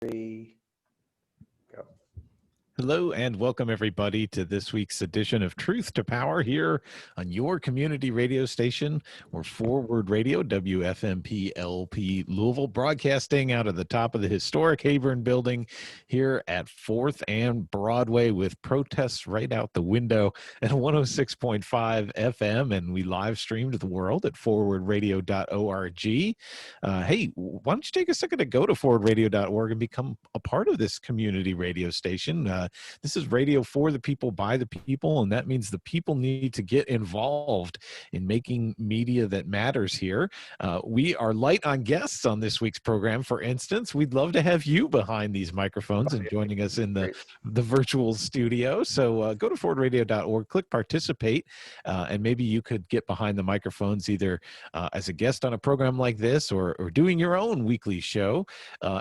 Three, go. Hello and welcome everybody to this week's edition of Truth to Power here on your community radio station or Forward Radio, WFMP LP Louisville, broadcasting out of the top of the historic Hayburn building here at 4th and Broadway with protests right out the window at 106.5 FM, and we live stream to the world at forwardradio.org. Hey, why don't you take a second to go to forwardradio.org and become a part of this community radio station? This is radio for the people, by the people, and that means the people need to get involved in making media that matters here. We are light on guests on this week's program. For instance, we'd love to have you behind these microphones and joining us in the virtual studio. So go to forwardradio.org, click participate, and maybe you could get behind the microphones either as a guest on a program like this or doing your own weekly show.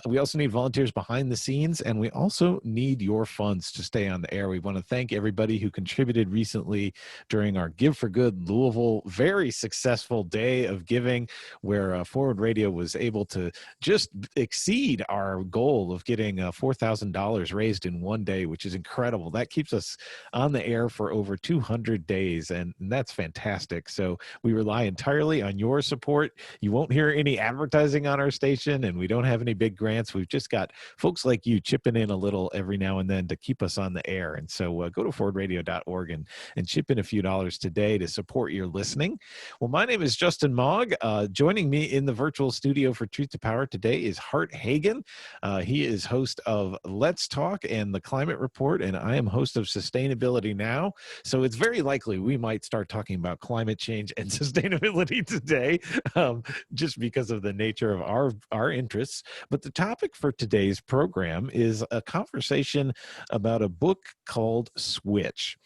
We also need volunteers behind the scenes, and we also need your funds to stay on the air. We want to thank everybody who contributed recently during our Give for Good Louisville very successful day of giving, where Forward Radio was able to just exceed our goal of getting $4,000 raised in one day, which is incredible. That keeps us on the air for over 200 days, and that's fantastic. So we rely entirely on your support. You won't hear any advertising on our station, and we don't have any big grants. We've just got folks like you chipping in a little every now and then to keep us on the air. And so go to forwardradio.org and chip in a few dollars today to support your listening. Well, my name is Justin Mog. Joining me in the virtual studio for Truth to Power today is Hart Hagan. He is host of Let's Talk and the Climate Report, and I am host of Sustainability Now. So it's very likely we might start talking about climate change and sustainability today, just because of the nature of our interests. But the topic for today's program is a conversation about a book called Switch.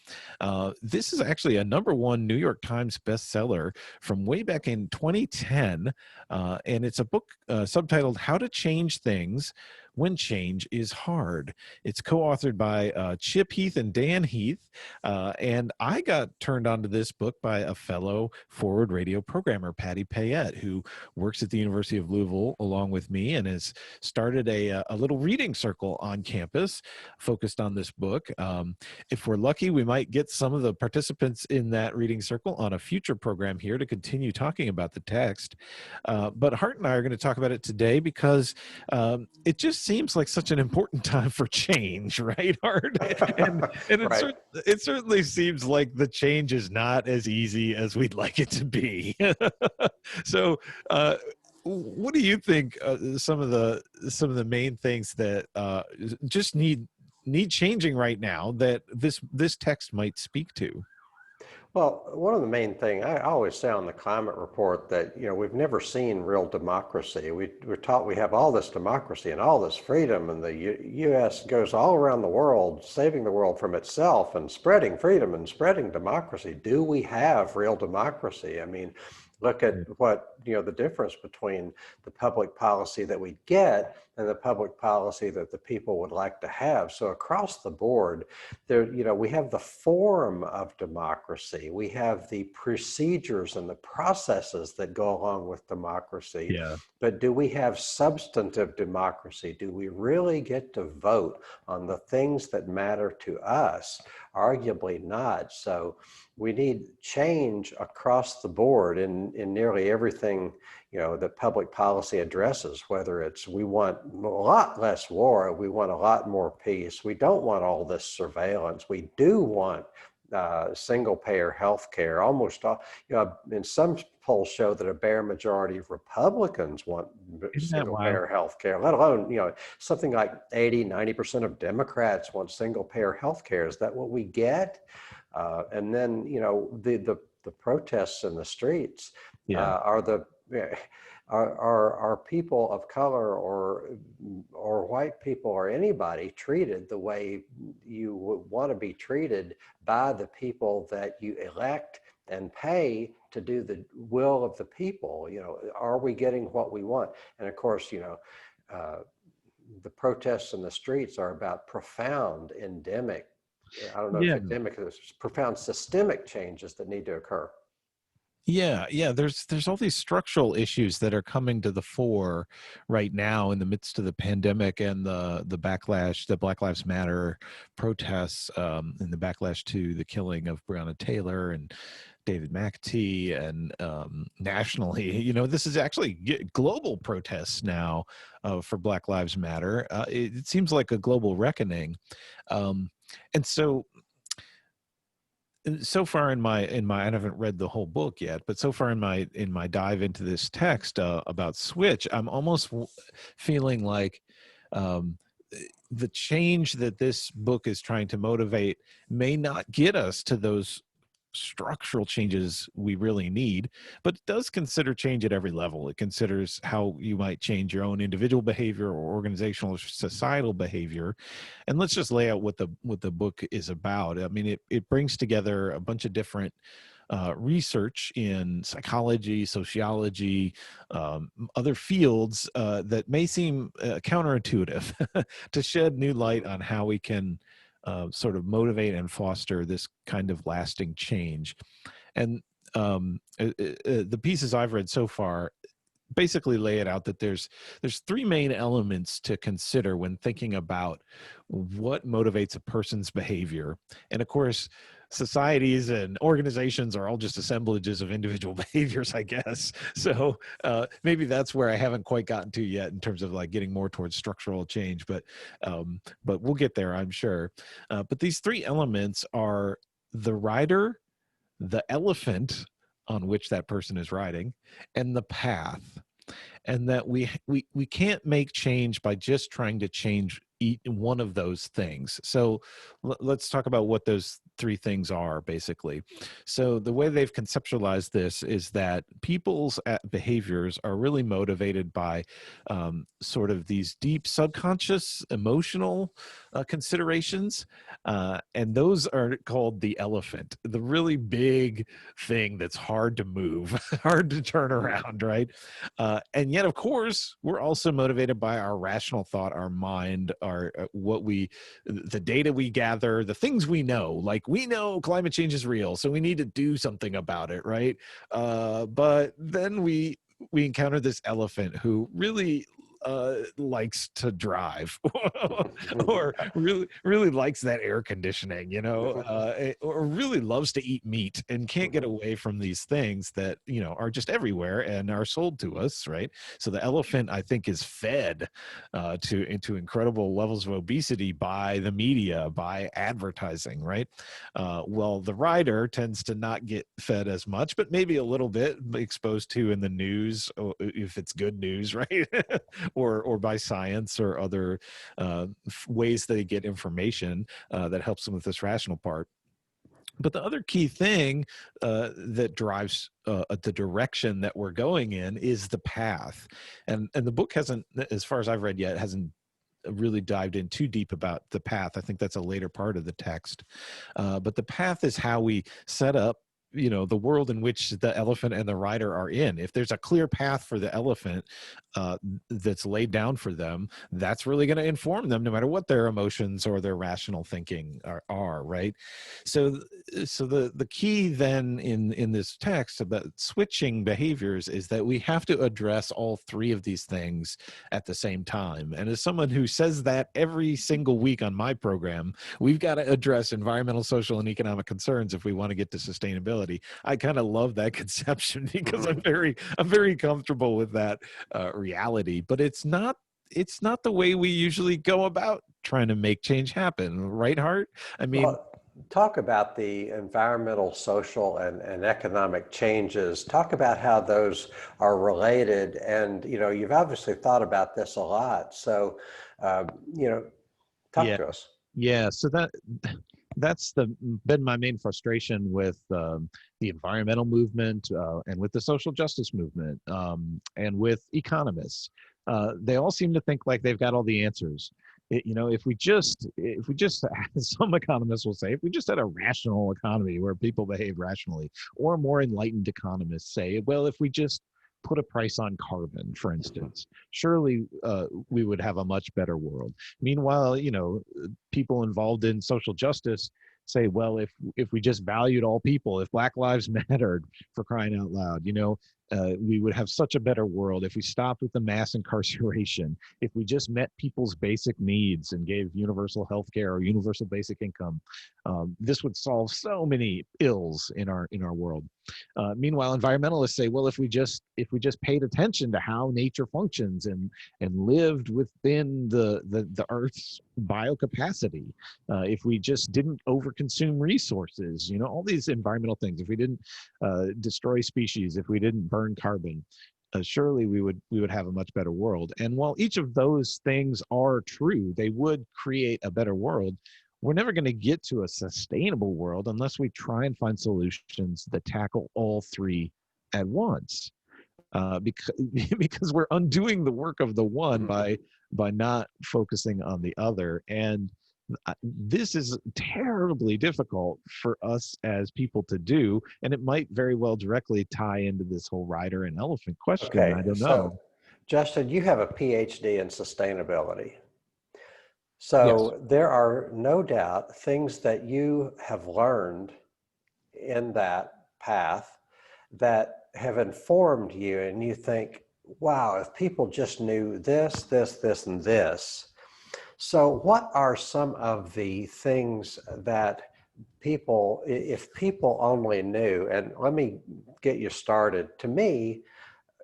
This is actually a #1 New York Times bestseller from way back in 2010, and it's a book subtitled How to Change Things When Change is Hard. It's co-authored by Chip Heath and Dan Heath, and I got turned onto this book by a fellow Forward Radio programmer, Patty Payette, who works at the University of Louisville along with me and has started a little reading circle on campus focused on this book. If we're lucky, we might get some of the participants in that reading circle on a future program here to continue talking about the text. But Hart and I are going to talk about it today because it just seems like such an important time for change, right, Hart? And Right. it certainly seems like the change is not as easy as we'd like it to be. So what do you think some of the main things that just need changing right now that this text might speak to? Well, one of the main things I always say on the climate report that, we've never seen real democracy. We're taught we have all this democracy and all this freedom, and the U.S. goes all around the world, saving the world from itself and spreading freedom and spreading democracy. Do we have real democracy? I mean, look at what, the difference between the public policy that we get and the public policy that the people would like to have. So across the board, there, we have the form of democracy. We have the procedures and the processes that go along with democracy. Yeah. But do we have substantive democracy? Do we really get to vote on the things that matter to us? Arguably not. So we need change across the board in nearly everything, that public policy addresses, whether it's we want a lot less war, we want a lot more peace, we don't want all this surveillance, we do want single payer health care. Almost all, in some polls show that a bare majority of Republicans want single payer health care, let alone, something like 80-90% of Democrats want single payer health care. Is that what we get? And then, the protests in the streets are people of color or white people or anybody treated the way you would want to be treated by the people that you elect and pay to do the will of the people? Are we getting what we want? And of course, the protests in the streets are about profound endemic, I don't know if endemic is profound systemic changes that need to occur. Yeah. There's all these structural issues that are coming to the fore right now in the midst of the pandemic and the backlash, the Black Lives Matter protests, and the backlash to the killing of Breonna Taylor and David McAtee, and nationally, this is actually global protests now for Black Lives Matter. It seems like a global reckoning, um, and so far I haven't read the whole book yet, but so far in my dive into this text about Switch, I'm almost feeling like um, the change that this book is trying to motivate may not get us to those structural changes we really need, but it does consider change at every level. It considers how you might change your own individual behavior or organizational or societal behavior. And let's just lay out what the book is about. I mean, it brings together a bunch of different research in psychology, sociology, other fields that may seem counterintuitive to shed new light on how we can sort of motivate and foster this kind of lasting change. And the pieces I've read so far basically lay it out that there's three main elements to consider when thinking about what motivates a person's behavior. And of course, societies and organizations are all just assemblages of individual behaviors, I guess. So maybe that's where I haven't quite gotten to yet in terms of like getting more towards structural change, but we'll get there, I'm sure. But these three elements are the rider, the elephant on which that person is riding, and the path. And that we can't make change by just trying to change one of those things. So let's talk about what those three things are, basically. So the way they've conceptualized this is that people's behaviors are really motivated by sort of these deep subconscious emotional considerations, and those are called the elephant, the really big thing that's hard to move, hard to turn around, right? And yet, of course, we're also motivated by our rational thought, our mind, our the data we gather, the things we know. Like we know climate change is real, so we need to do something about it, right? But then we encounter this elephant who really likes to drive or really likes that air conditioning, or really loves to eat meat and can't get away from these things that are just everywhere and are sold to us, right? So the elephant, I think, is fed into incredible levels of obesity by the media, by advertising, right? Well, the rider tends to not get fed as much, but maybe a little bit exposed to in the news, if it's good news, right? or by science or other ways they get information that helps them with this rational part. But the other key thing that drives the direction that we're going in is the path. And the book hasn't, as far as I've read yet, hasn't really dived in too deep about the path. I think that's a later part of the text. But the path is how we set up the world in which the elephant and the rider are in. If there's a clear path for the elephant that's laid down for them, that's really going to inform them no matter what their emotions or their rational thinking are, right? So the key then in this text about switching behaviors is that we have to address all three of these things at the same time. And as someone who says that every single week on my program, we've got to address environmental, social, and economic concerns if we want to get to sustainability. I kind of love that conception because I'm very comfortable with that reality. But it's not the way we usually go about trying to make change happen, right, Hart? I mean, Well, talk about the environmental, social, and economic changes. Talk about how those are related. And, you've obviously thought about this a lot. So, uh, you know, talk yeah, to us. yeah. So that's been my main frustration with the environmental movement and with the social justice movement and with economists. They all seem to think like they've got all the answers. If we just some economists will say, if we just had a rational economy where people behave rationally, or more enlightened economists say, well, if we just put a price on carbon, for instance, surely we would have a much better world. Meanwhile, people involved in social justice say, well, if we just valued all people, if Black Lives Mattered, for crying out loud, we would have such a better world if we stopped with the mass incarceration, if we just met people's basic needs and gave universal health care or universal basic income. This would solve so many ills in our world. Meanwhile, environmentalists say, well, if we just paid attention to how nature functions and lived within the Earth's biocapacity, if we just didn't overconsume resources, all these environmental things, if we didn't destroy species, if we didn't burn carbon, surely we would have a much better world. And while each of those things are true, they would create a better world. We're never going to get to a sustainable world unless we try and find solutions that tackle all three at once. Because we're undoing the work of the one by not focusing on the other. And this is terribly difficult for us as people to do, and it might very well directly tie into this whole rider and elephant question. Okay, I don't so know. Justin, you have a PhD in sustainability. Yes. So there are no doubt things that you have learned in that path that have informed you, and you think, wow, if people just knew this, this, and this. So what are some of the things that people, if people only knew, and let me get you started. To me,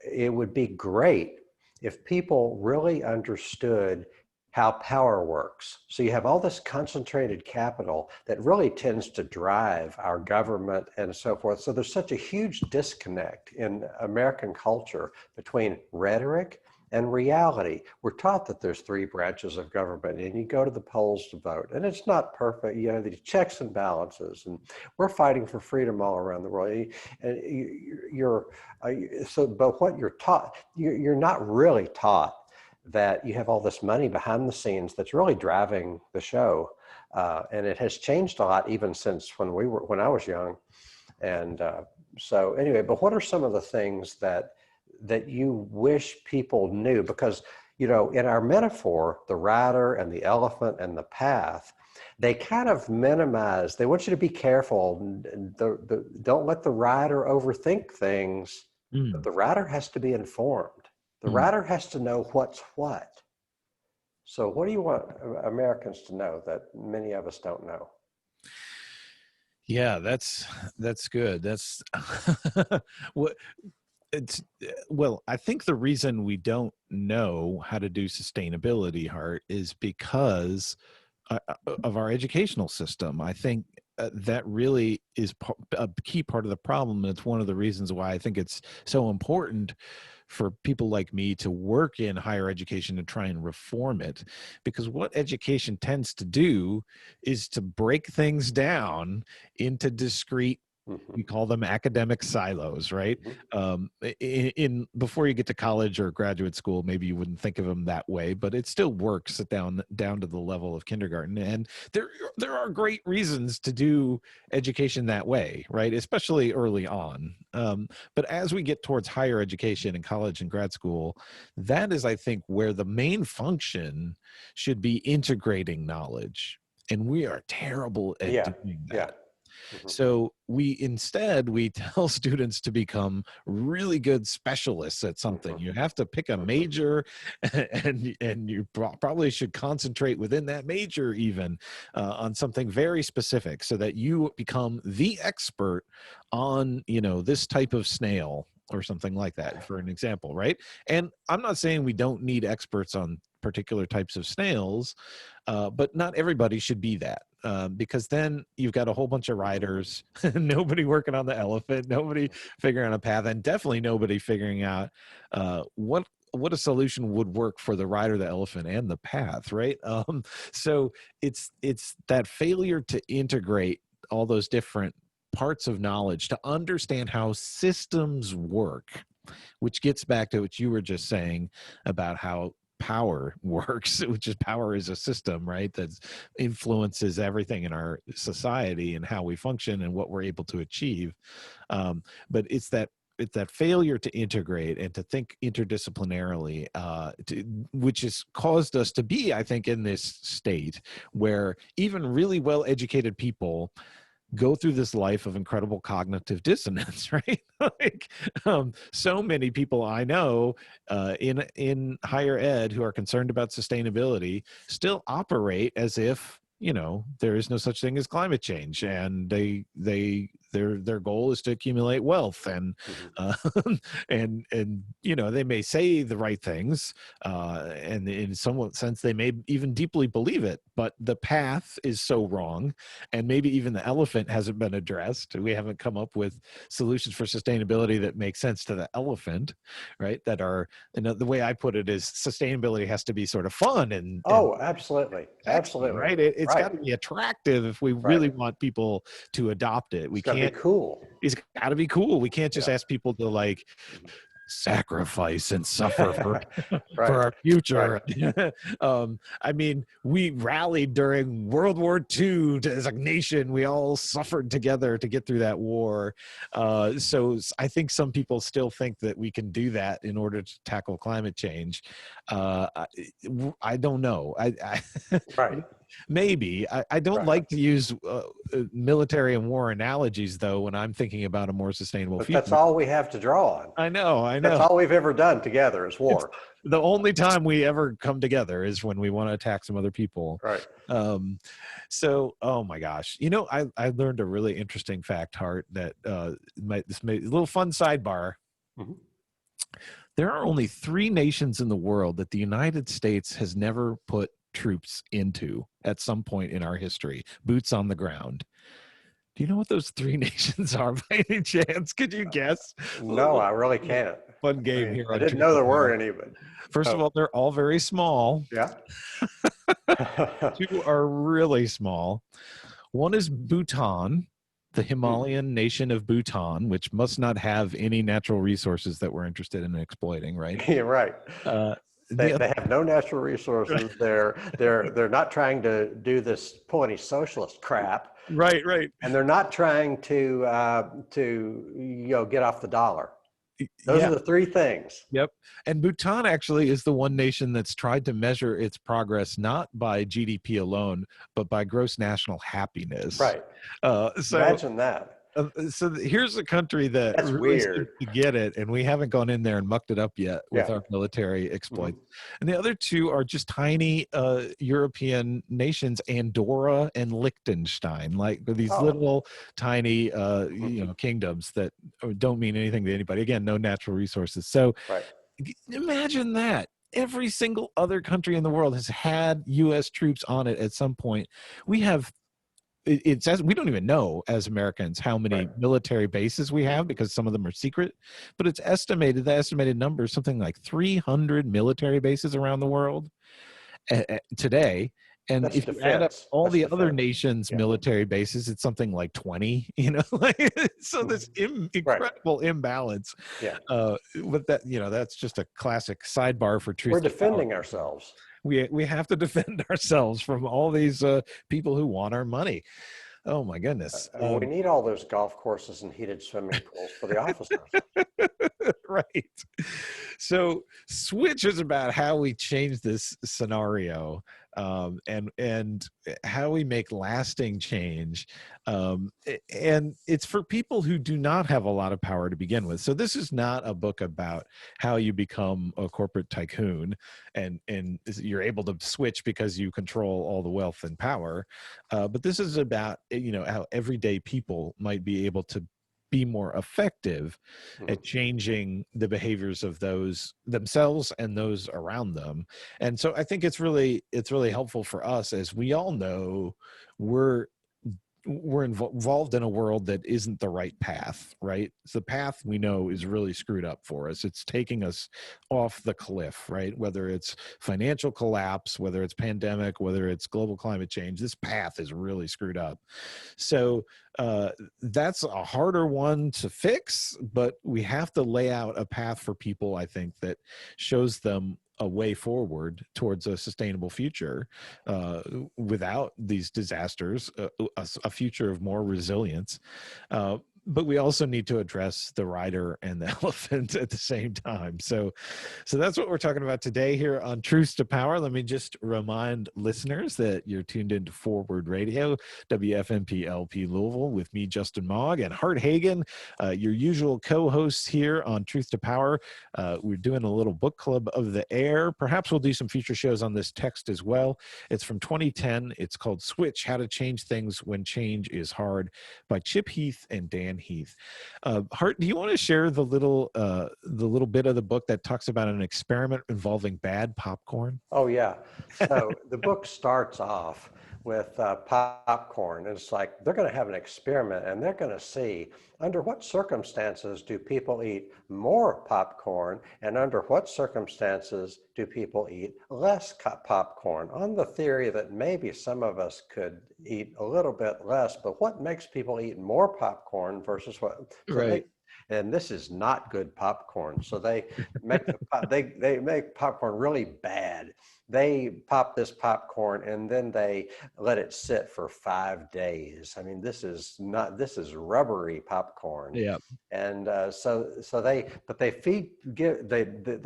it would be great if people really understood how power works. So you have all this concentrated capital that really tends to drive our government and so forth. So there's such a huge disconnect in American culture between rhetoric and reality. We're taught that there's three branches of government, and you go to the polls to vote, and it's not perfect. The checks and balances, and we're fighting for freedom all around the world. And but what you're taught, you're not really taught that you have all this money behind the scenes that's really driving the show, and it has changed a lot even since when I was young. And so anyway, but what are some of the things that you wish people knew? Because in our metaphor, the rider and the elephant and the path, they kind of minimize. They want you to be careful. Don't let the rider overthink things. But the rider has to be informed. The rider has to know what's what. So what do you want Americans to know that many of us don't know? Yeah, that's good. That's what well, I think the reason we don't know how to do sustainability, Hart, is because of our educational system. I think that really is a key part of the problem. And it's one of the reasons why I think it's so important for people like me to work in higher education and try and reform it. Because what education tends to do is to break things down into discrete, we call them academic silos, right? In before you get to college or graduate school, maybe you wouldn't think of them that way, but it still works down to the level of kindergarten. And there are great reasons to do education that way, right? Especially early on. But as we get towards higher education in college and grad school, that is, I think, where the main function should be integrating knowledge. And we are terrible at doing that. Yeah. So we tell students to become really good specialists at something. You have to pick a major, and you probably should concentrate within that major even on something very specific, so that you become the expert on this type of snail or something like that, for an example, right? And I'm not saying we don't need experts on particular types of snails, but not everybody should be that. Because then you've got a whole bunch of riders, nobody working on the elephant, nobody figuring out a path, and definitely nobody figuring out what a solution would work for the rider, the elephant, and the path, right? So it's that failure to integrate all those different parts of knowledge to understand how systems work, which gets back to what you were just saying about how power works, which is power is a system, right? That influences everything in our society and how we function and what we're able to achieve. But it's that that failure to integrate and to think interdisciplinarily, which has caused us to be, I think, in this state where even really well-educated people go through this life of incredible cognitive dissonance, right? Like, so many people I know in higher ed who are concerned about sustainability still operate as if, you know, there is no such thing as climate change, and their goal is to accumulate wealth, and and you know, they may say the right things, and in some sense they may even deeply believe it, but the path is so wrong, and maybe even the elephant hasn't been addressed. We haven't come up with solutions for sustainability that make sense to the elephant, right? That are, you know, the way I put it is sustainability has to be sort of fun and Absolutely, sexy, absolutely, right? It's got to right, be attractive if we right. really want people to adopt it. We It's got to be can't. cool. It's got to be cool. We can't just Yeah. ask people to like sacrifice and suffer for Right, our right. future. I mean, we rallied during World War II as a nation. We all suffered together to get through that war. So I think some people still think that we can do that in order to tackle climate change. I don't know. Right, Maybe. I don't right. like to use military and war analogies, though, when I'm thinking about a more sustainable But that's future. all we have to draw on. I know, I That's know. all we've ever done together is It's war. the only time we ever come together is when we want to attack some other people. Right. So, oh my gosh, you know, I learned a really interesting fact, Hart, that this may a little fun sidebar. Mhm. There are only 3 nations in the world that the United States has never put troops into at some point in our history, boots on the ground. Do you know what those 3 nations are by any chance? Could you guess? No, I really can't. Fun I game mean, here I on didn't Truth know or there were Power. any, but First of all, they're all very small. yeah. 2 are really small. One is Bhutan, the Himalayan nation of Bhutan, which must not have any natural resources that we're interested in exploiting, right? You're right. The They have no natural other, resources. They're not trying to do this pony socialist crap, right. and they're not trying to get off the dollar. Those Yeah. are the 3 things. Yep. And Bhutan actually is the one nation that's tried to measure its progress not by GDP alone, but by gross national happiness. Right. So Imagine that. Here's a country that That's really seems weird. to get it, and we haven't gone in there and mucked it up yet with Yeah. our military Mhm. exploits. And the other 2 are just tiny European nations, Andorra and Liechtenstein, like these Oh. little tiny Mhm. kingdoms that don't mean anything to anybody. Again, no natural resources. So Right. imagine that. Every single other country in the world has had U.S. troops on it at some point. We have it says we don't even know as Americans how many Right. military bases we have because some of them are secret, but it's estimated, the estimated number is something like 300 military bases around the world today. And That's if you add up defense. all That's the other defense. nations Yeah. military bases, it's something like 20, you know. So this Right. incredible imbalance, Yeah. but that, you know, that's just a classic sidebar for We're truth to power. defending ourselves. We have to defend ourselves from all these people who want our money. Oh my goodness. And we need all those golf courses and heated swimming pools for the officers. Right. So switch is about how we change this scenario, and how we make lasting change, and it's for people who do not have a lot of power to begin with. So this is not a book about how you become a corporate tycoon and you're able to switch because you control all the wealth and power, but this is about, you know, how everyday people might be able to be more effective at changing the behaviors of those themselves and those around them. And so I think it's really helpful for us, as we all know we're involved in a world that isn't the right path, right? So the path we know is really screwed up for us. It's taking us off the cliff, right? Whether it's financial collapse, whether it's pandemic, whether it's global climate change, this path is really screwed up. So that's a harder one to fix, but we have to lay out a path for people, I think, that shows them a way forward towards a sustainable future, without these disasters, a future of more resilience. but we also need to address the rider and the elephant at the same time. So that's what we're talking about today here on Truth to Power. Let me just remind listeners that you're tuned into Forward Radio, WFMP LP Louisville, with me, Justin Mog, and Hart Hagan, your usual co-hosts here on Truth to Power. We're doing a little book club of the air. Perhaps we'll do some future shows on this text as well. It's from 2010. It's called Switch: How to Change Things When Change is Hard, by Chip Heath and Dan Heath. Hart, do you want to share the little bit of the book that talks about an experiment involving bad popcorn? Oh, yeah. So the book starts off with popcorn. And it's like they're going to have an experiment and they're going to see under what circumstances do people eat more popcorn and under what circumstances do people eat less popcorn, on the theory that maybe some of us could eat a little bit less, but what makes people eat more popcorn versus what? Right. And this is not good popcorn. So they make they make popcorn really bad. They pop this popcorn and then they let it sit for 5 days. I mean, this is rubbery popcorn. Yeah. And they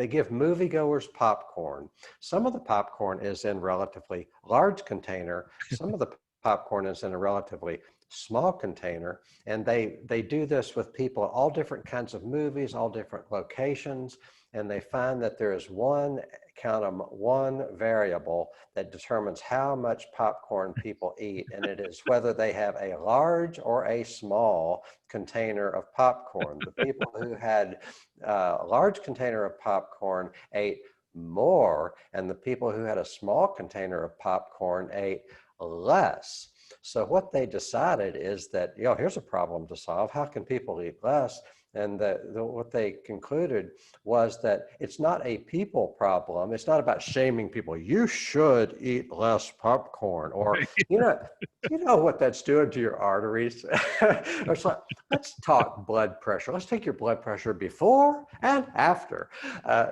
give moviegoers popcorn. Some of the popcorn is in relatively large container. Some of the popcorn is in a relatively small container, and they do this with people at all different kinds of movies, all different locations, and they find that there is one variable that determines how much popcorn people eat, and it is whether they have a large or a small container of popcorn. The people who had a large container of popcorn ate more, and the people who had a small container of popcorn ate less. So what they decided is that, here's a problem to solve. How can people eat less? And what they concluded was that it's not a people problem. It's not about shaming people. You should eat less popcorn, or you know what that's doing to your arteries. It's like, let's talk blood pressure. Let's take your blood pressure before and after.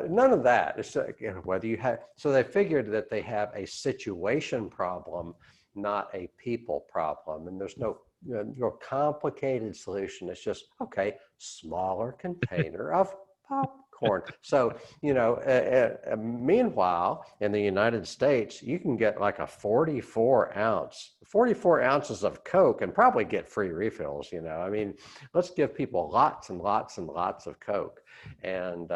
None of that. It's whether you have. So they figured that they have a situation problem, not a people problem, and there's no complicated solution. It's just, okay, smaller container of popcorn. So, meanwhile, in the United States, you can get like a 44 ounces of Coke and probably get free refills. I mean, let's give people lots and lots and lots of Coke. And,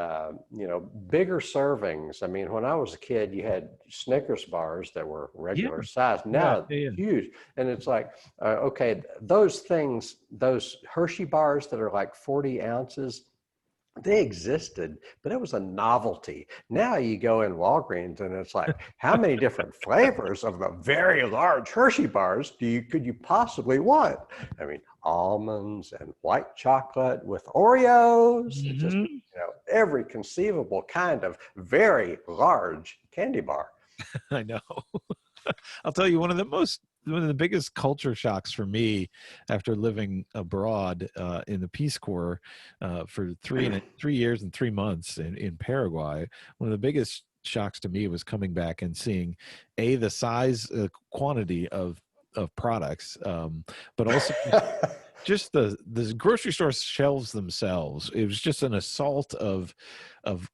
bigger servings. I mean, when I was a kid, you had Snickers bars that were regular size. Now, huge. And it's like, okay, those things, those Hershey bars that are like 40 ounces, they existed, but it was a novelty. Now you go in Walgreens and it's like, how many different flavors of the very large Hershey bars could you possibly want? I mean, almonds and white chocolate with Oreos, just every conceivable kind of very large candy bar. I know. I'll tell you, one of the biggest culture shocks for me after living abroad in the Peace Corps for 3 years and 3 months in Paraguay, one of the biggest shocks to me was coming back and seeing the size, quantity of products, but also just the grocery store shelves themselves. It was just an assault of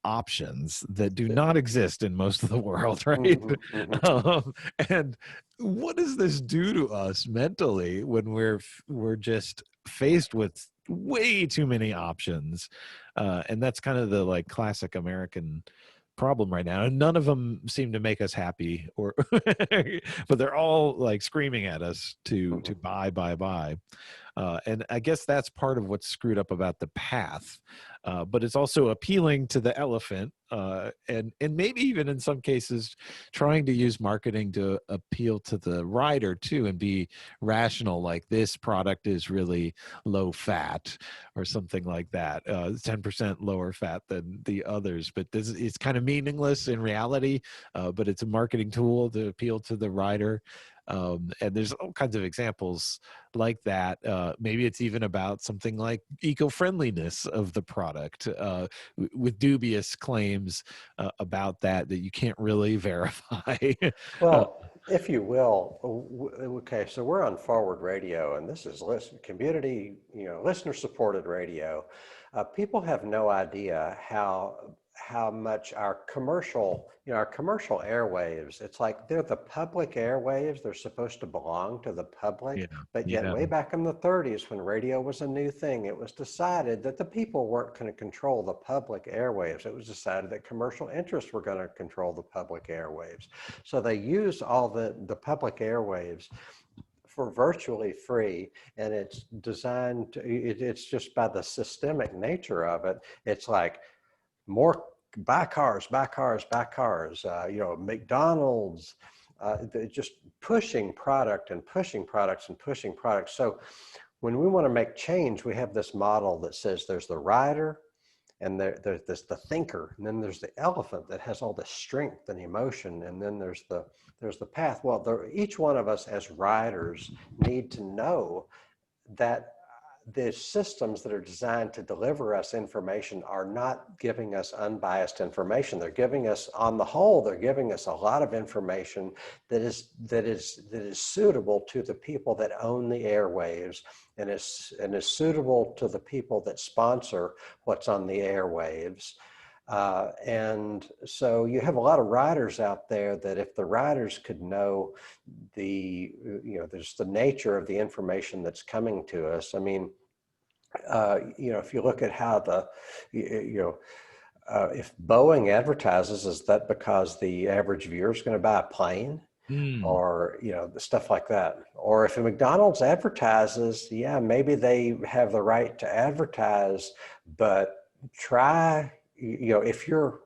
options that do not exist in most of the world, right? Mm-hmm, mm-hmm. And what does this do to us mentally when we're just faced with way too many options? And that's kind of the like classic American problem right now, and none of them seem to make us happy, or but they're all like screaming at us to buy. And I guess that's part of what's screwed up about the path. But it's also appealing to the elephant, and maybe even in some cases trying to use marketing to appeal to the rider too, and be rational, like this product is really low fat or something like that, 10% lower fat than the others. But this is kind of meaningless in reality, but it's a marketing tool to appeal to the rider. And there's all kinds of examples like that. Maybe it's even about something like eco-friendliness of the product, with dubious claims about that you can't really verify. Well, If you will, okay, so we're on Forward Radio, and this is community, listener-supported radio. People have no idea how much our commercial airwaves. It's like they're the public airwaves. They're supposed to belong to the public, Yeah, but yet yeah, way back in the 30s, when radio was a new thing, it was decided that the people weren't going to control the public airwaves. It was decided that commercial interests were going to control the public airwaves. So they use all the public airwaves for virtually free, and it's designed to, it's just by the systemic nature of it. It's like more buy cars, buy cars, buy cars, McDonald's, they're just pushing product and pushing products and pushing products. So when we want to make change, we have this model that says there's the rider, and there's the thinker, and then there's the elephant that has all the strength and emotion, and then there's the path. Well, each one of us as riders need to know that the systems that are designed to deliver us information are not giving us unbiased information. They're giving us, on the whole, they're giving us a lot of information that is suitable to the people that own the airwaves, and is suitable to the people that sponsor what's on the airwaves. And so you have a lot of riders out there that, if the riders could know there's the nature of the information that's coming to us. I mean, if you look at how if Boeing advertises, is that because the average viewer is going to buy a plane? mm, Or the stuff like that. Or if a McDonald's advertises, yeah, maybe they have the right to advertise, but try, if you're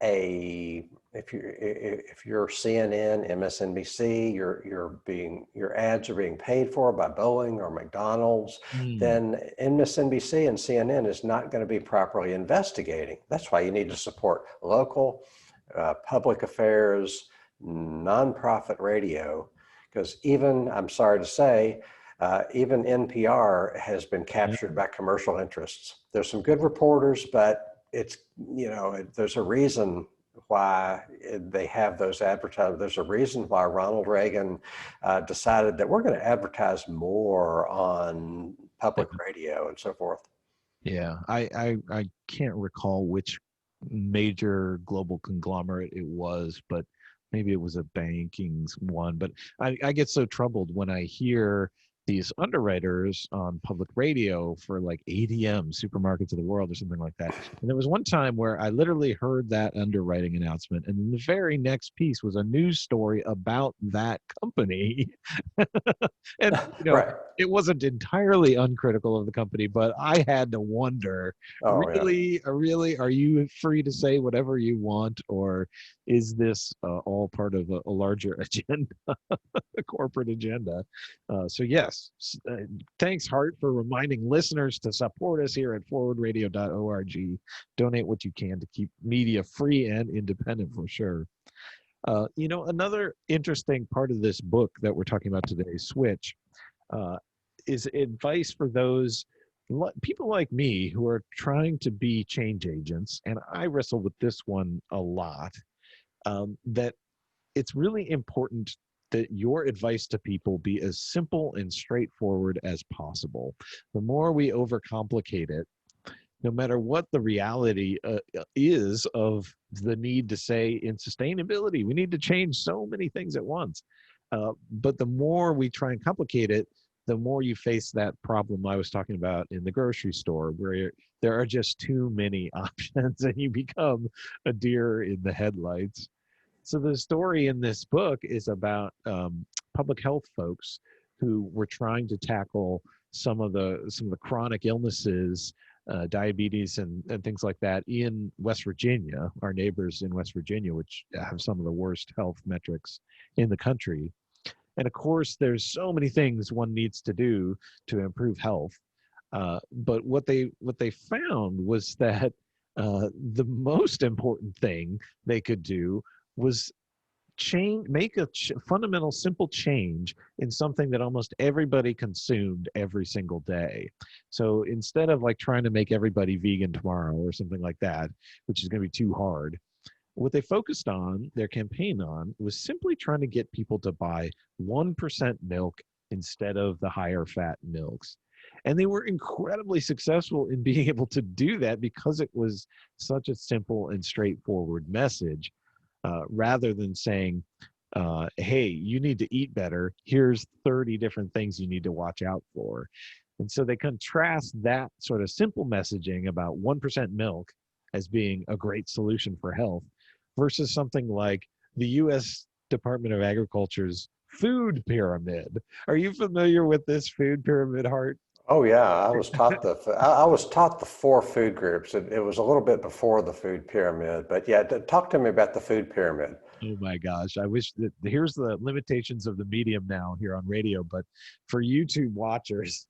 a if you're CNN, MSNBC, your ads are being paid for by Boeing or McDonald's, mm. then MSNBC and CNN is not going to be properly investigating. That's why you need to support local public affairs, nonprofit radio, because I'm sorry to say, even NPR has been Yeah, captured by commercial interests. There's some good reporters, but there's a reason why they have those advertised. There's a reason why Ronald Reagan decided that we're going to advertise more on public radio and so forth. yeah. I can't recall which major global conglomerate it was, but maybe it was a banking's one. But I get so troubled when I hear these underwriters on public radio for like ADM, Supermarkets of the World, or something like that. And there was one time where I literally heard that underwriting announcement, and then the very next piece was a news story about that company. And Right. it wasn't entirely uncritical of the company, but I had to wonder, Oh, yeah. really, are you free to say whatever you want, or is this all part of a larger agenda, a corporate agenda? So yes, thanks, Hart, for reminding listeners to support us here at forwardradio.org. Donate what you can to keep media free and independent, for sure. Another interesting part of this book that we're talking about today, Switch, uh, is advice for those people like me who are trying to be change agents. And I wrestle with this one a lot, that it's really important that your advice to people be as simple and straightforward as possible. The more we overcomplicate it, no matter what the reality is of the need to say, in sustainability, we need to change so many things at once. But the more we try and complicate it, the more you face that problem I was talking about in the grocery store, where there are just too many options and you become a deer in the headlights. So the story in this book is about public health folks who were trying to tackle some of the chronic illnesses, diabetes and things like that in West Virginia, our neighbors in West Virginia, which have some of the worst health metrics in the country. And of course, there's so many things one needs to do to improve health. But what they found was that the most important thing they could do was make a fundamental, simple change in something that almost everybody consumed every single day. So instead of like trying to make everybody vegan tomorrow or something like that, which is going to be too hard, What they focused on, their campaign on, was simply trying to get people to buy 1% milk instead of the higher fat milks. And they were incredibly successful in being able to do that because it was such a simple and straightforward message, rather than saying, hey, you need to eat better. Here's 30 different things you need to watch out for. And so they contrast that sort of simple messaging about 1% milk as being a great solution for health versus something like the U.S. Department of Agriculture's food pyramid. Are you familiar with this food pyramid, Hart? Oh yeah, I was taught the four food groups. It was a little bit before the food pyramid, but yeah, talk to me about the food pyramid. Oh my gosh. I wish that here's the limitations of the medium now here on radio, but for YouTube watchers,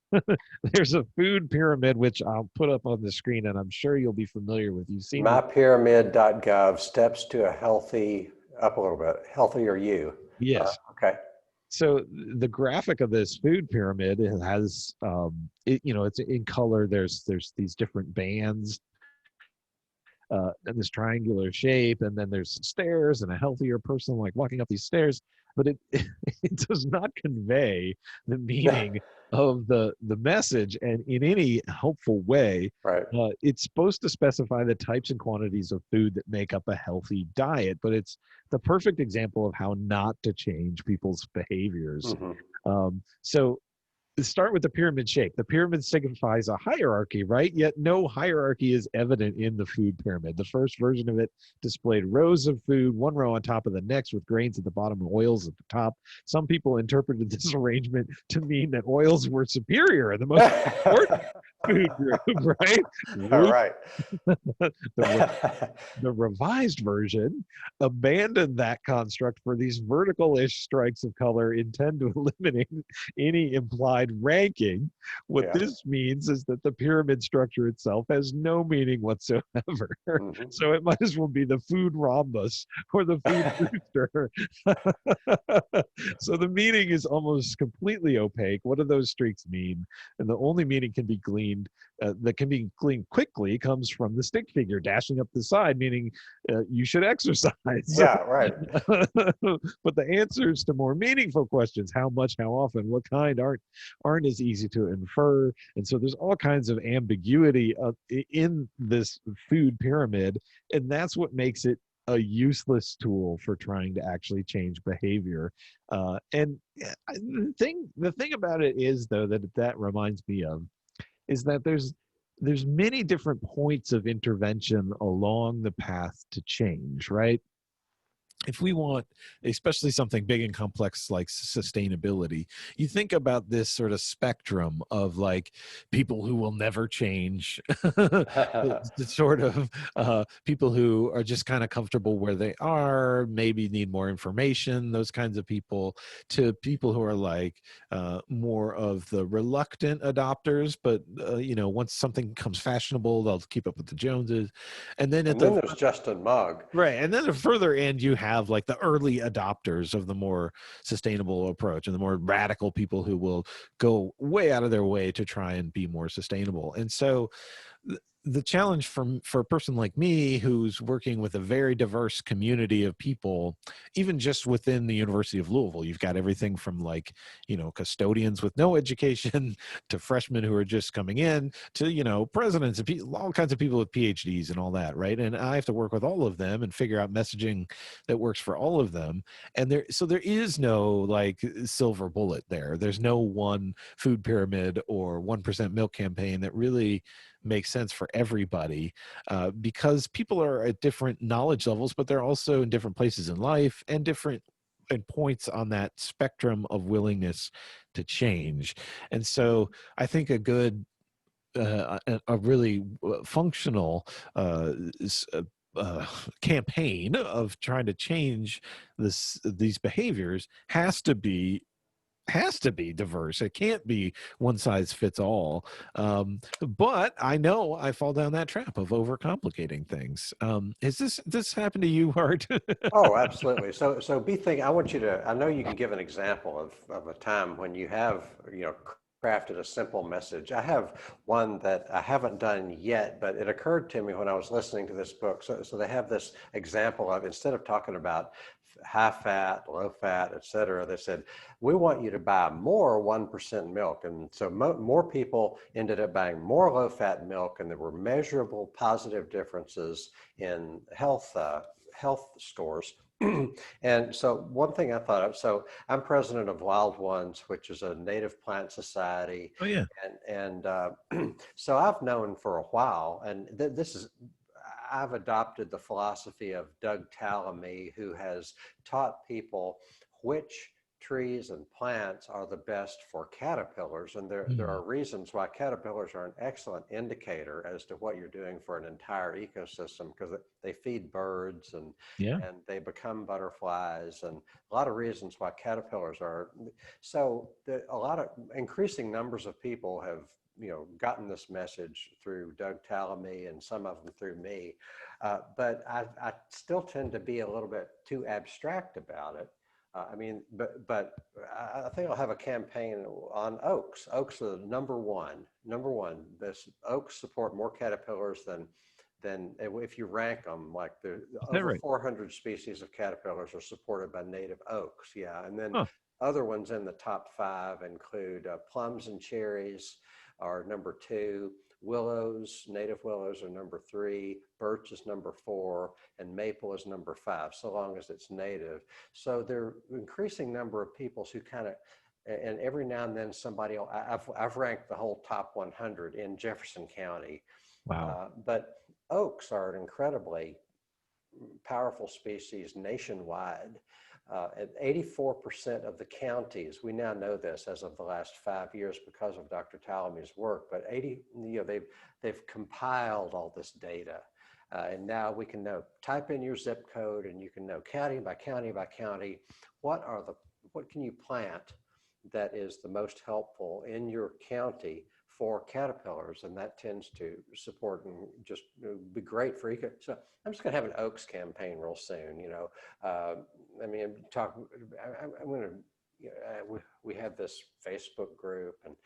there's a food pyramid, which I'll put up on the screen and I'm sure you'll be familiar with. You've seen this. Mypyramid.gov, steps to a healthy, up a little bit, healthier you. Yes. Okay. So the graphic of this food pyramid, it has, it's in color. There's these different bands, and this triangular shape, and then there's stairs and a healthier person like walking up these stairs, but it it does not convey the meaning of the message and in any helpful way. Right. It's supposed to specify the types and quantities of food that make up a healthy diet, but it's the perfect example of how not to change people's behaviors. So start with the pyramid shape. The pyramid signifies a hierarchy, right? Yet no hierarchy is evident in the food pyramid. The first version of it displayed rows of food, one row on top of the next with grains at the bottom and oils at the top. Some people interpreted this arrangement to mean that oils were superior and the most important food group, right? All right. The revised version abandoned that construct for these vertical-ish strikes of color intend to eliminate any implied ranking. What this means is that the pyramid structure itself has no meaning whatsoever. So it might as well be the food rhombus or the food booster. So the meaning is almost completely opaque. What do those streaks mean? And the only meaning can be gleaned that can be gleaned quickly comes from the stick figure dashing up the side, meaning you should exercise. Yeah, right. But the answers to more meaningful questions, how much, how often, what kind, aren't as easy to infer. And so there's all kinds of ambiguity in this food pyramid, and that's what makes it a useless tool for trying to actually change behavior. And the thing about it is, though, that reminds me of is that there's many different points of intervention along the path to change, right? If we want, especially something big and complex like sustainability, you think about this sort of spectrum of like people who will never change, the sort of people who are just kind of comfortable where they are, maybe need more information, those kinds of people, to people who are like more of the reluctant adopters, but once something becomes fashionable, they'll keep up with the Joneses. And then and then there's Justin Mog. Right. And then at the further end, you have like the early adopters of the more sustainable approach and the more radical people who will go way out of their way to try and be more sustainable. And so the challenge for a person like me who's working with a very diverse community of people, even just within the University of Louisville, you've got everything from like, custodians with no education to freshmen who are just coming in to, presidents and all kinds of people with PhDs and all that, right? And I have to work with all of them and figure out messaging that works for all of them. And there is no like silver bullet there. There's no one food pyramid or 1% milk campaign that really makes sense for everybody, because people are at different knowledge levels, but they're also in different places in life and different points on that spectrum of willingness to change. And so I think a good, a really functional campaign of trying to change these behaviors has to be diverse. It can't be one size fits all. But I know I fall down that trap of overcomplicating things. Is this happened to you, Hart? Oh, absolutely. So be thinking, I want you to, I know you can give an example of a time when you have, crafted a simple message. I have one that I haven't done yet, but it occurred to me when I was listening to this book. So they have this example of, instead of talking about high fat, low fat, et cetera, they said, we want you to buy more 1% milk. And so more people ended up buying more low fat milk, and there were measurable positive differences in health scores. And so one thing I thought of, so I'm president of Wild Ones, which is a native plant society. Oh yeah. So I've known for a while, and I've adopted the philosophy of Doug Tallamy, who has taught people which trees and plants are the best for caterpillars. And there are reasons why caterpillars are an excellent indicator as to what you're doing for an entire ecosystem, because they feed birds and Yeah. they become butterflies, and a lot of reasons why caterpillars are. So a lot of increasing numbers of people have gotten this message through Doug Tallamy, and some of them through me. But I still tend to be a little bit too abstract about it. But I think I'll have a campaign on oaks. Oaks are number one. This oaks support more caterpillars than if you rank them. Like over Right? 400 species of caterpillars are supported by native oaks. Yeah, and then Huh. other ones in the top 5 include plums and cherries are number 2. Willows, native willows are number 3, birch is number 4, and maple is number 5, so long as it's native. So there are increasing number of people who kind of, and every now and then somebody, I've ranked the whole top 100 in Jefferson County. Wow. But oaks are an incredibly powerful species nationwide. At 84% of the counties, we now know this as of the last 5 years because of Dr. Tallamy's work, but they've compiled all this data. And now we can type in your zip code, and you can know county by county by county, what can you plant that is the most helpful in your county for caterpillars, and that tends to support and just be great for eco. So I'm just going to have an oaks campaign real soon. I'm going to. We have this Facebook group, and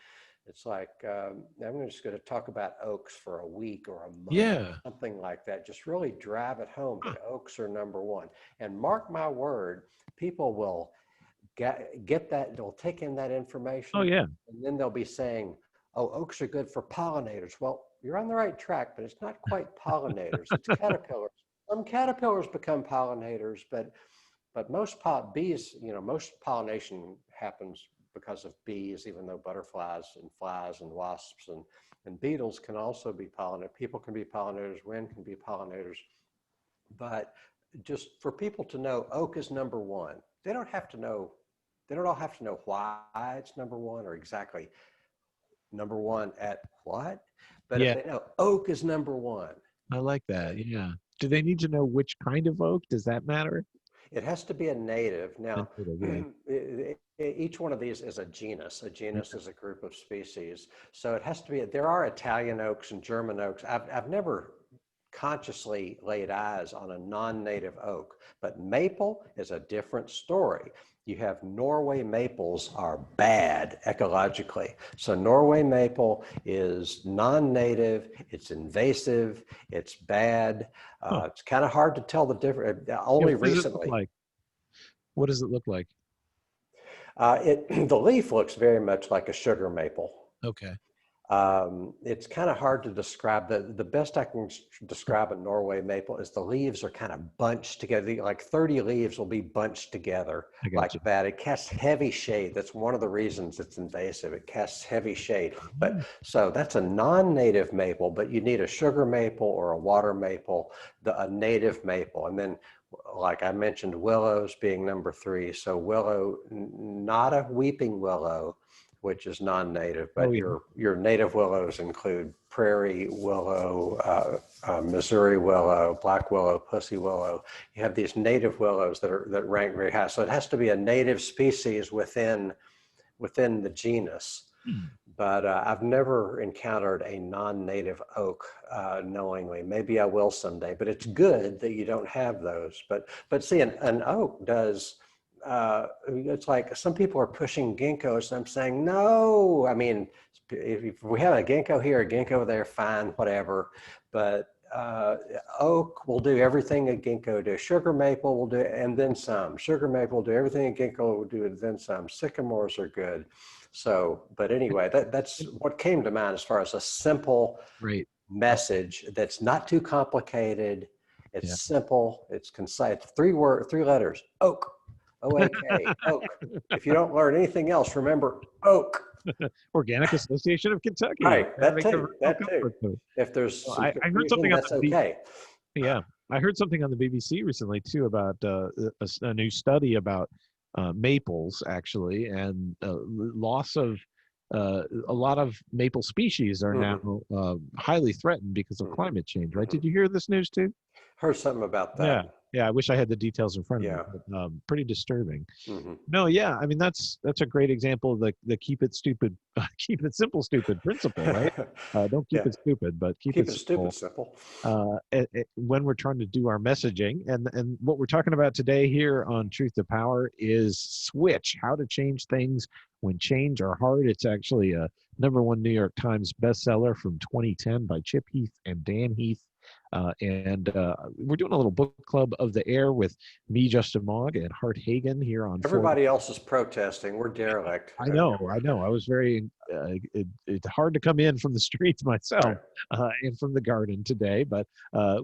it's like I'm just going to talk about oaks for a week or a month, Yeah. something like that. Just really drive it home Huh. that oaks are number one. And mark my word, people will get that. They'll take in that information. Oh yeah. And then they'll be saying, oh, oaks are good for pollinators. Well, you're on the right track, but it's not quite pollinators. It's caterpillars. Some caterpillars become pollinators, but most bees, most pollination happens because of bees, even though butterflies and flies and wasps and beetles can also be pollinators. People can be pollinators, wind can be pollinators. But just for people to know, oak is number one. They don't all have to know why it's number one or exactly number one at what, but if Yeah. they know oak is number one. I like that. Yeah. Do they need to know which kind of oak? Does that matter? It has to be a native. Now, Yeah. each one of these is a genus. A genus is a group of species. So it has to be, there are Italian oaks and German oaks. I've never consciously laid eyes on a non-native oak, but maple is a different story. You have Norway maples are bad ecologically. So Norway maple is non-native, it's invasive, it's bad. It's kind of hard to tell the difference. Only What does it look recently. like? What does it look like? The leaf looks very much like a sugar maple. Okay. It's kind of hard to describe. The best I can describe a Norway maple is the leaves are kind of bunched together. Like 30 leaves will be bunched together like that. It casts heavy shade. That's one of the reasons it's invasive. It casts heavy shade. But so that's a non-native maple, but you need a sugar maple or a water maple, a native maple. And then, like I mentioned, willows being number 3. So willow, not a weeping willow, which is non-native, but your native willows include prairie willow, Missouri willow, black willow, pussy willow. You have these native willows that rank very high. So it has to be a native species within the genus. But I've never encountered a non-native oak knowingly. Maybe I will someday, but it's good that you don't have those. But see, an oak does it's like some people are pushing ginkgos, and I'm saying, no. I mean, if we have a ginkgo here, a ginkgo there, fine, whatever. But oak will do everything a ginkgo do. Sugar maple will do it, and then some. Sugar maple will do everything a ginkgo will do, and then some. Sycamores are good. So, but anyway, that's what came to mind as far as a simple Right. message that's not too complicated. Yeah. It's simple. It's concise. Three letters. Oak. O-A-K. Oak. If you don't learn anything else, remember oak. Organic Association of Kentucky. Right. That Make a too. real That too. comfort food. If there's Well, some I heard confusion, something on that's the okay. yeah, I heard something on the BBC recently too about a new study about maples actually, and loss of a lot of maple species are now Mhm. highly threatened because of Mhm. climate change. Right? Did Mhm. you hear this news too? Heard something about Yeah, that. yeah. I wish I had the details in front of me, Yeah. but pretty disturbing. Mhm. No, yeah. I mean, that's a great example of the keep it stupid, keep it simple, stupid principle, right? Don't keep Yeah. it stupid, but keep Keep it it stupid simple. simple. When we're trying to do our messaging, and what we're talking about today here on Truth to Power is switch, how to change things when change are hard. It's actually a #1 New York Times bestseller from 2010 by Chip Heath and Dan Heath. And we're doing a little book club of the air with me, Justin Mog, and Hart Hagan here on Forward. Everybody else is protesting. We're derelict. I know, I know. I was very, it's hard to come in from the streets myself Right. and from the garden today, but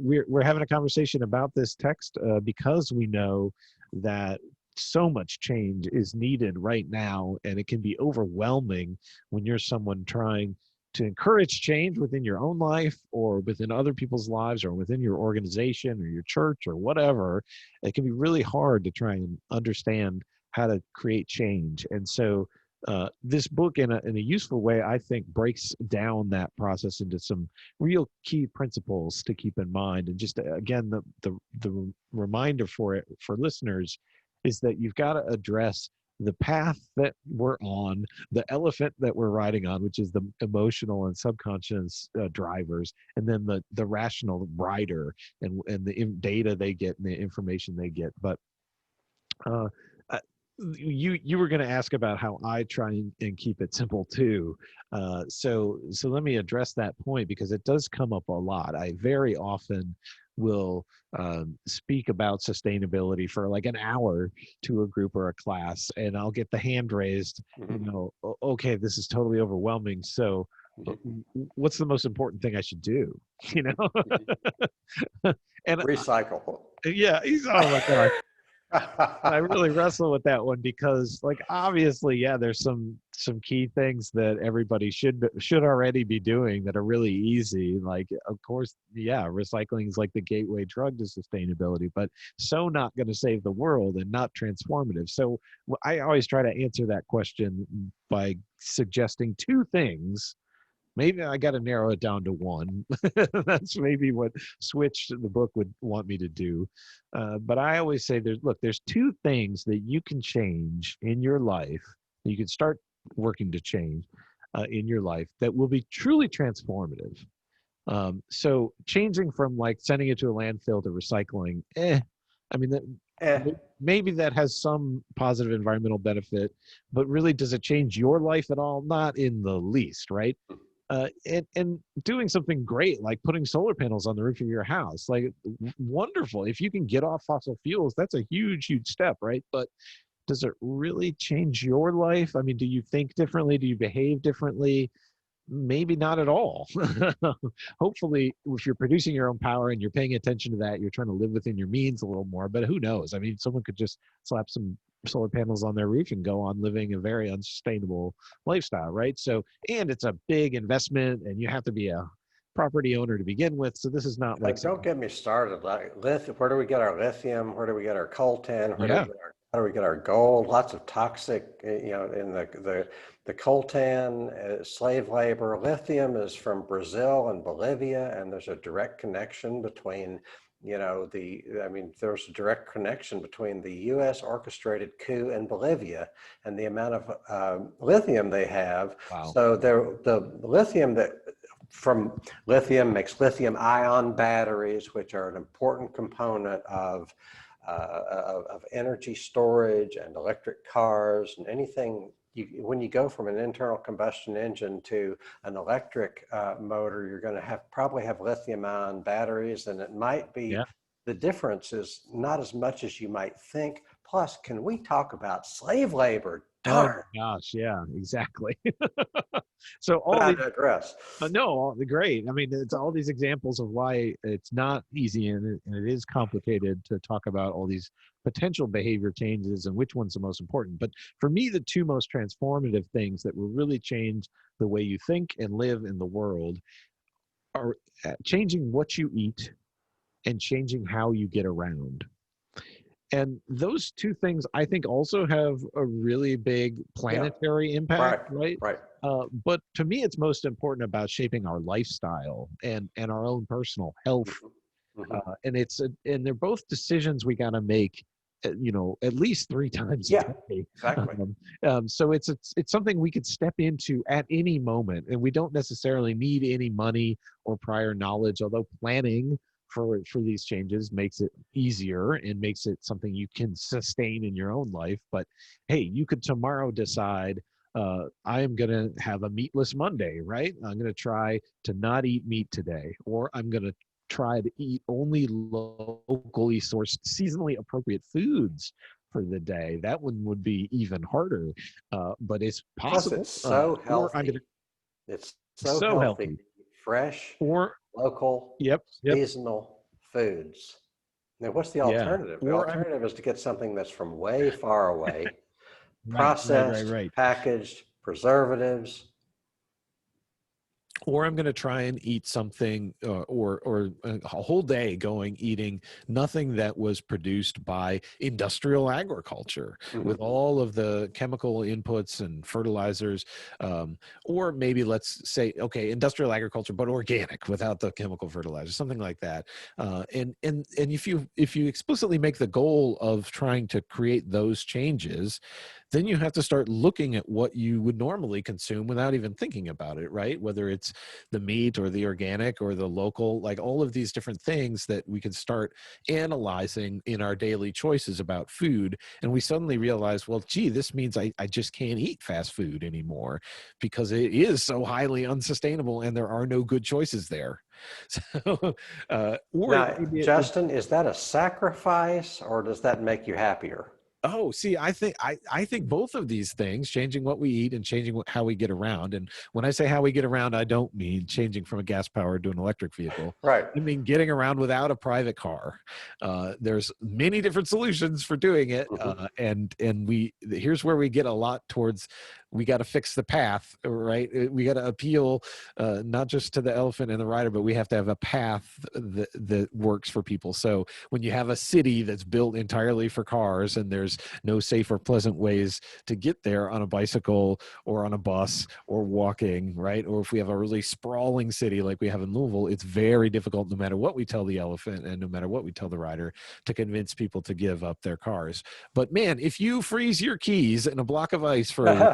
we're having a conversation about this text because we know that so much change is needed right now, and it can be overwhelming when you're someone trying to encourage change within your own life or within other people's lives or within your organization or your church or whatever. It can be really hard to try and understand how to create change. And so this book in a useful way, I think, breaks down that process into some real key principles to keep in mind. And just again, the reminder for it for listeners is that you've got to address the path that we're on, the elephant that we're riding on, which is the emotional and subconscious drivers, and then the rational rider and the data they get and the information they get. But uh, you were going to ask about how I try and keep it simple too. So let me address that point because it does come up a lot. I very often will speak about sustainability for like an hour to a group or a class, and I'll get the hand raised. Mhm. Okay, this is totally overwhelming. So, Mhm. what's the most important thing I should do? You know, and Recycle. yeah, oh my gosh. And I really wrestle with that one because, like, obviously, yeah, there's some key things that everybody should already be doing that are really easy. Like, of course, yeah, recycling is like the gateway drug to sustainability, but so not going to save the world and not transformative. So I always try to answer that question by suggesting two things. Maybe I got to narrow it down to one. That's maybe what Switch the book would want me to do. But I always say there's two things that you can change in your life. You can start working to change in your life that will be truly transformative. So changing from like sending it to a landfill to recycling, I mean, Eh, maybe that has some positive environmental benefit, but really, does it change your life at all? Not in the least, right? And doing something great like putting solar panels on the roof of your house, like wonderful. If you can get off fossil fuels, that's a huge step, right? But does it really change your life? I mean, do you think differently? Do you behave differently? Maybe not at all. Hopefully, if you're producing your own power and you're paying attention to that, you're trying to live within your means a little more. But who knows? I mean, someone could just slap some solar panels on their roof and go on living a very unsustainable lifestyle, right? So, and it's a big investment, and you have to be a property owner to begin with. So this is not like don't something. get me started. Like lithium, where do we get our lithium? Where do we get our coltan? Yeah. How do we get our gold? Lots of toxic, in the coltan, slave labor. Lithium is from Brazil and Bolivia, and there's a direct connection between, there's a direct connection between the U.S. orchestrated coup in Bolivia and the amount of lithium they have. Wow. So the lithium from lithium makes lithium ion batteries, which are an important component of of energy storage and electric cars and anything. When you go from an internal combustion engine to an electric motor, you're going to probably have lithium-ion batteries, and it might be, Yeah. the difference is not as much as you might think. Plus, can we talk about slave labor? Oh Darn. my gosh. Yeah, exactly. So But all I these, digress. no, great. I mean, it's all these examples of why it's not easy and it is complicated to talk about all these potential behavior changes and which one's the most important. But for me, the two most transformative things that will really change the way you think and live in the world are changing what you eat and changing how you get around. And those two things, I think, also have a really big Yeah, planetary impact, right, right? right. But to me, it's most important about shaping our lifestyle and our own personal health. Mhm, mhm. And they're both decisions we got to make, at least 3 times a Yeah, day. exactly. So it's something we could step into at any moment, and we don't necessarily need any money or prior knowledge. Although planning for these changes makes it easier and makes it something you can sustain in your own life. But hey, you could tomorrow decide I am going to have a meatless Monday, right? I'm going to try to not eat meat today, or I'm going to try to eat only locally sourced, seasonally appropriate foods for the day. That one would be even harder, but it's Plus, possible. it's so Or I'm going to healthy. It's be so so healthy. healthy. Fresh, Or, local, yep, seasonal foods. Now, what's the yeah. alternative? The Or I'm alternative is to get something that's from way far away, right, processed, right. packaged, preservatives. Or I'm going to try and eat something or a whole day going eating nothing that was produced by industrial agriculture with Mhm. all of the chemical inputs and fertilizers. Or maybe let's say, okay, industrial agriculture, but organic without the chemical fertilizer, something like that. And if you explicitly make the goal of trying to create those changes, then you have to start looking at what you would normally consume without even thinking about it, right? Whether it's the meat or the organic or the local, like all of these different things that we can start analyzing in our daily choices about food. And we suddenly realize, well, gee, this means I just can't eat fast food anymore because it is so highly unsustainable and there are no good choices there. So, or Now, maybe Justin, is that a sacrifice or does that make you happier? Oh, see, I think both of these things, changing what we eat and changing how we get around. And when I say how we get around, I don't mean changing from a gas powered to an electric vehicle. Right. I mean getting around without a private car. There's many different solutions for doing it, Mhm. and here's where we get a lot towards. We got to fix the path, right? We got to appeal not just to the elephant and the rider, but we have to have a path that works for people. So when you have a city that's built entirely for cars and there's no safe or pleasant ways to get there on a bicycle or on a bus or walking, right? Or if we have a really sprawling city like we have in Louisville, it's very difficult, no matter what we tell the elephant and no matter what we tell the rider, to convince people to give up their cars. But man, if you freeze your keys in a block of ice for a week,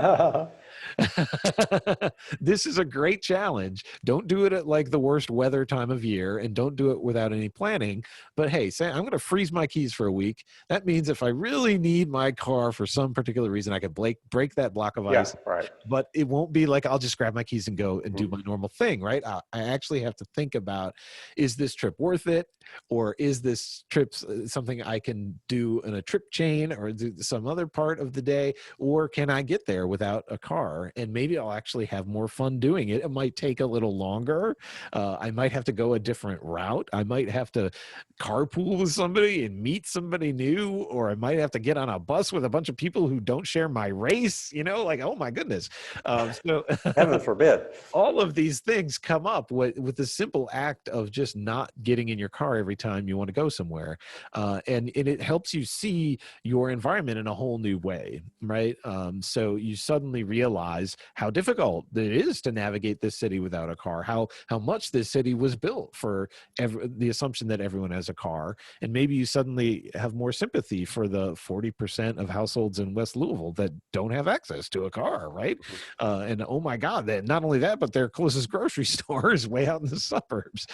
this is a great challenge. Don't do it at like the worst weather time of year and don't do it without any planning. But hey, say I'm going to freeze my keys for a week. That means if I really need my car for some particular reason, I can break that block of Yeah, ice, right. but it won't be like I'll just grab my keys and go and do Mhm. my normal thing, right? I actually have to think about, is this trip worth it? Or is this trip something I can do in a trip chain or do some other part of the day? Or can I get there without a car? And maybe I'll actually have more fun doing it. It might take a little longer. I might have to go a different route. I might have to carpool with somebody and meet somebody new, or I might have to get on a bus with a bunch of people who don't share my race, like, oh my goodness. So Heaven forbid. all of these things come up with the simple act of just not getting in your car every time you want to go somewhere. And it helps you see your environment in a whole new way, right? So you suddenly realize realize how difficult it is to navigate this city without a car, how much this city was built for the assumption that everyone has a car. And maybe you suddenly have more sympathy for the 40% of households in West Louisville that don't have access to a car, right? And oh my God, that not only that, but their closest grocery store is way out in the suburbs.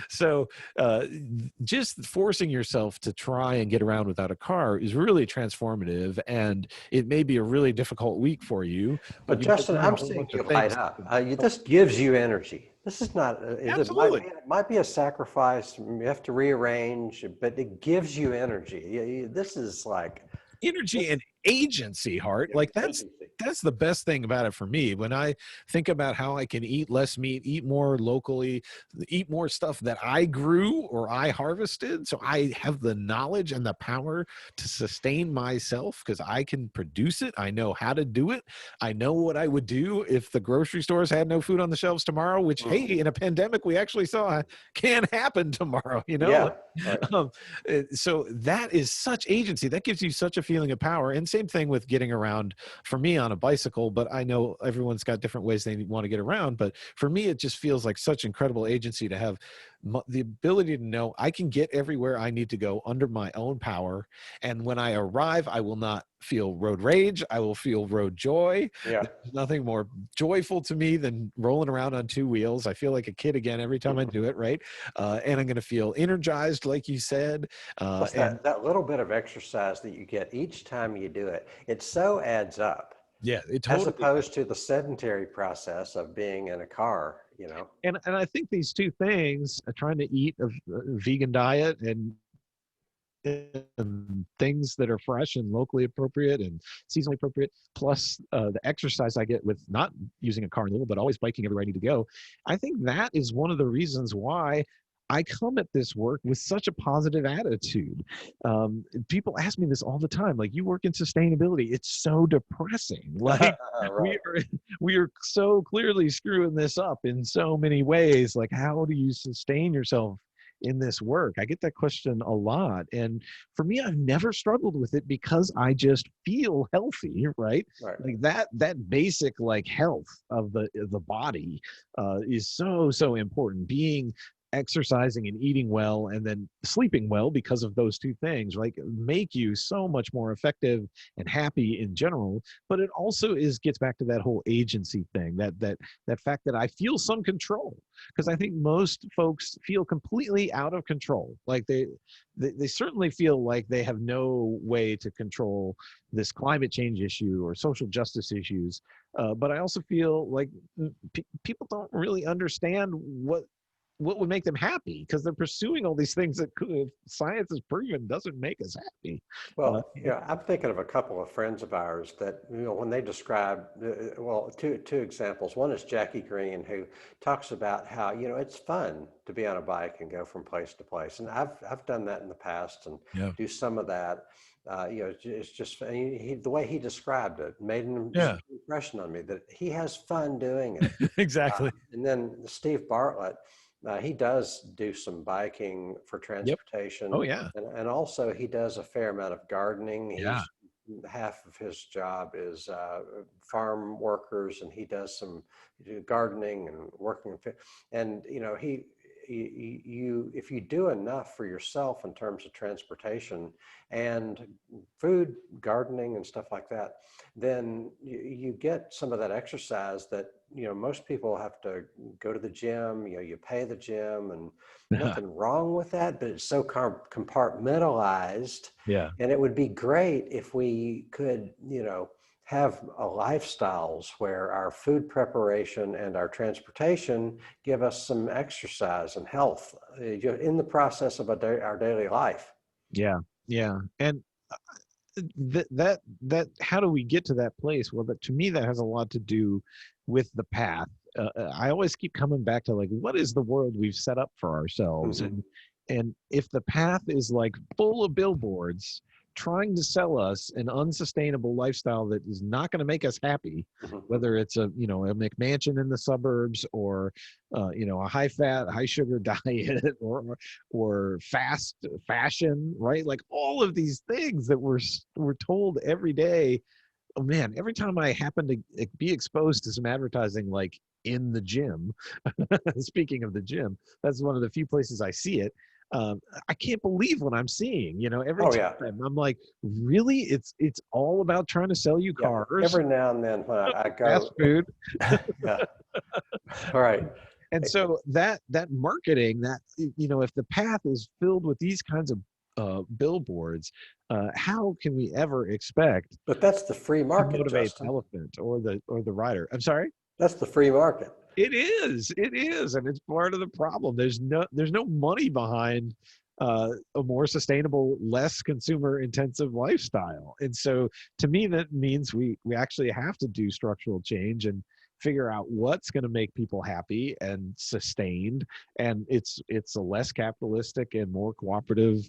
So just forcing yourself to try and get around without a car is really transformative, and it may be a really difficult week for you, But but you might Justin, learn a I'm whole seeing bunch of you light things. up. This gives you energy. This is not, Absolutely. it might be a sacrifice. You have to rearrange, but it gives you energy. This is like, Energy this, and agency, Hart. yeah, Like that's agency. the best thing about it for me. When I think about how I can eat less meat, eat more locally, eat more stuff that I grew or I harvested, so I have the knowledge and the power to sustain myself because I can produce it. I know how to do it. I know what I would do if the grocery stores had no food on the shelves tomorrow, which, hey, in a pandemic we actually saw can happen tomorrow, you know? Yeah, right. So that is such agency. That gives you such a feeling of power. And same thing with getting around for me on a bicycle, but I know everyone's got different ways they want to get around. But for me, it just feels like such incredible agency to have the ability to know I can get everywhere I need to go under my own power. And when I arrive, I will not feel road rage. I will feel road joy. Yeah. There's nothing more joyful to me than rolling around on two wheels. I feel like a kid again every time I do it, right? And I'm going to feel energized, like you said. Plus And that little bit of exercise that you get each time you do it, it so adds up yeah, it as totally does. opposed to the sedentary process of being in a car, And I think these two things, trying to eat a vegan diet and things that are fresh and locally appropriate and seasonally appropriate, plus the exercise I get with not using a car in Louisville, but always biking everywhere I need to go. I think that is one of the reasons why I come at this work with such a positive attitude. People ask me this all the time, like, you work in sustainability. It's so depressing. Like right. we are so clearly screwing this up in so many ways. Like, how do you sustain yourself in this work? I get that question a lot. And for me, I've never struggled with it because I just feel healthy, right? Right. Like that basic like health of the body is so important. Being exercising and eating well and then sleeping well because of those two things like make you so much more effective and happy in general. But it also gets back to that whole agency thing, that fact that I feel some control, because I think most folks feel completely out of control. Like they certainly feel like they have no way to control this climate change issue or social justice issues, but I also feel like people don't really understand what would make them happy because they're pursuing all these things that science has proven doesn't make us happy. Well, I'm thinking of a couple of friends of ours that, when they describe, well, two examples. One is Jackie Green, who talks about how, it's fun to be on a bike and go from place to place. And I've done that in the past and Yeah. do some of that. It's just, the way he described it made an Yeah. impression on me that he has fun doing it. Exactly. And then Steve Bartlett, he does do some biking for Yep. transportation. Oh yeah. And also he does a fair amount of gardening. Yeah. Half of his job is farm workers, and he does some gardening and working. And if you do enough for yourself in terms of transportation and food, gardening and stuff like that, then you get some of that exercise that most people have to go to the gym. You pay the gym, and nothing wrong with that, but it's so compartmentalized. Yeah. And it would be great if we could have lifestyles where our food preparation and our transportation give us some exercise and health in the process of our daily life. Yeah. Yeah. And that how do we get to that place? Well, to me, that has a lot to do with the path. I always keep coming back to, like, what is the world we've set up for ourselves? Mm-hmm. And if the path is like full of billboards trying to sell us an unsustainable lifestyle that is not going to make us happy, Mm-hmm. whether it's a McMansion in the suburbs, or a high fat, high sugar diet, or fast fashion, right? Like all of these things that we're told every day oh man, every time I happen to be exposed to some advertising, like in the gym, speaking of the gym, that's one of the few places I see it. I can't believe what I'm seeing. Every Oh yeah, time I'm like, really? It's all about trying to sell you yeah. cars, Every now and then when I fast go, food. yeah, all right. And so that marketing, that if the path is filled with these kinds of billboards, how can we ever expect But that's the free to market, motivate the Justin. elephant or the rider? I'm sorry. That's the free market. It is, and it's part of the problem. There's no money behind a more sustainable, less consumer intensive lifestyle. And so to me, that means we actually have to do structural change and figure out what's going to make people happy and sustained. And it's a less capitalistic and more cooperative,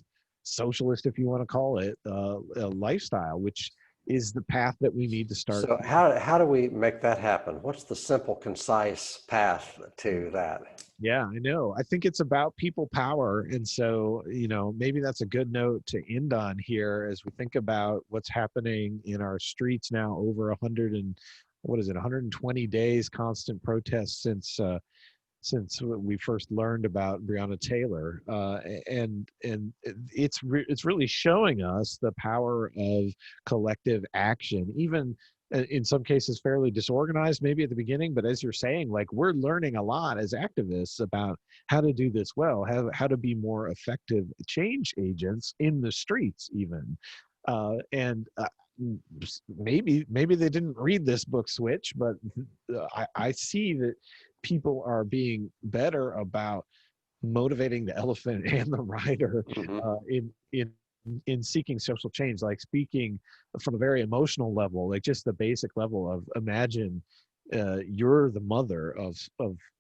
socialist, if you want to call it, a lifestyle, which is the path that we need to start. So how do we make that happen? What's the simple, concise path to that? Yeah, I know. I think it's about people power. And so, maybe that's a good note to end on here as we think about what's happening in our streets now, over 120 days constant protests since we first learned about Breonna Taylor, and it's really showing us the power of collective action, even in some cases fairly disorganized maybe at the beginning, but as you're saying, like, we're learning a lot as activists about how to do this well, how to be more effective change agents in the streets even. And maybe they didn't read this book Switch, but I see that people are being better about motivating the elephant and the rider Hmm. in seeking social change, like speaking from a very emotional level, like just the basic level of, imagine you're the mother of